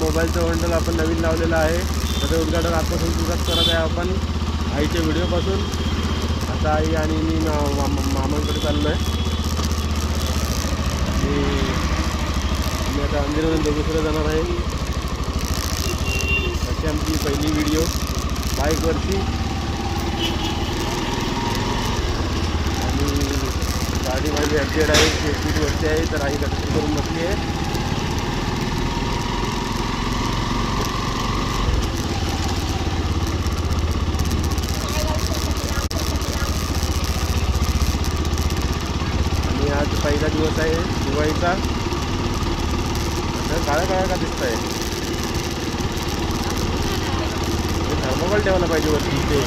मोबाईलचं बंडल आपण नवीन लावलेलं आहे. त्याचं उद्घाटन आजपासून सुरुवात करत आहे आपण आईच्या व्हिडिओपासून. आता आई आणि मी मामांकडे चाललो आहे. मी आता अंधेरीमधून दोघेसुद्धा जाणार आहे. अशी आमची पहिली व्हिडिओ बाईकवरती. आणि गाडी माझी अपडेट आहे, स्पीडवरती आहे, तर आई कंट्रोल करून बसली आहे. आणि आज पहिला दिवस आहे दिवाळीचा. काळा काळा का दिसत आहे? थर्मोकॉल ठेवायला पाहिजे वरती. ते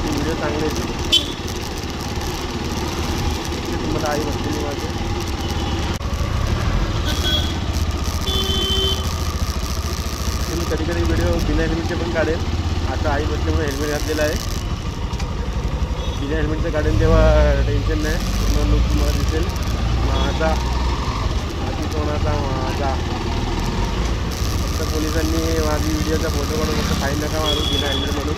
व्हिडिओ चांगले येते. तुम्हाला आई बसलेली माझे. मी कधी कधी व्हिडिओ बिना हेल्मेटचे पण काढेल. आता आई बसल्यामुळे हेल्मेट घातलेलं आहे. बिना हेल्मेटचं काढेल तेव्हा टेन्शन नाही. पूर्ण लुक तुम्हाला दिसेल माझा, आधी कोणाचा माझा. फक्त पोलिसांनी माझी व्हिडिओचा फोटो काढून फक्त फाईन नका मारू बिना हेल्मेट म्हणून.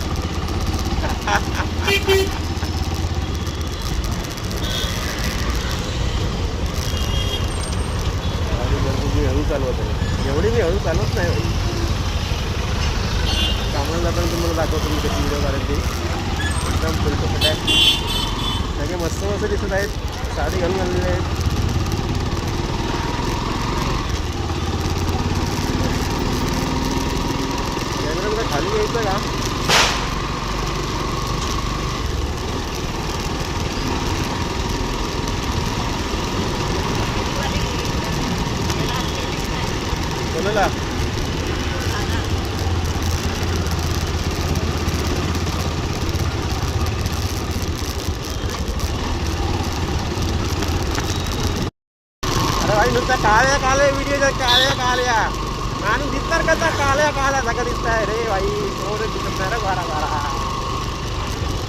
मी हळू चालवत आहे. एवढी मी हळू चालवत नाही भाई. कामाला जाताना तुम्हाला दाखवतो मी कशी व्हिडिओ काढायची. एकदम फुलतो फटाक. सगळे मस्त मस्त दिसत आहेत. साडी घालून आलेले आहेत. कॅमेरा खाली यायचं का? बोला. अरे भाई नुसतं काळ्या काळ्या व्हिडिओच्या काळ्या आणि दिसणार कसा काळ्या सगळं दिसत आहे रे भाई. एवढं दिसत नाही रे बारा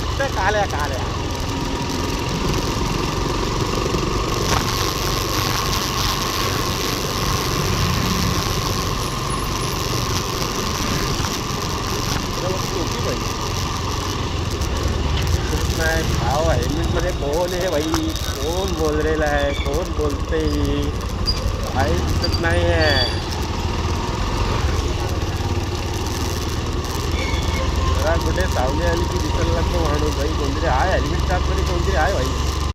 नुसतं काळ्या. नाही भाव हेल्मेटमध्ये कोण आहे भाई? कोण बोललेला आहे? कोण बोलते? काही दिसत नाही आहे. जरा कुठे सावली आली की दिसायला लागतो माणूस भाई. कोणतरी आहे हेल्मेटच्या आतमध्ये, कोणतरी आहे भाई.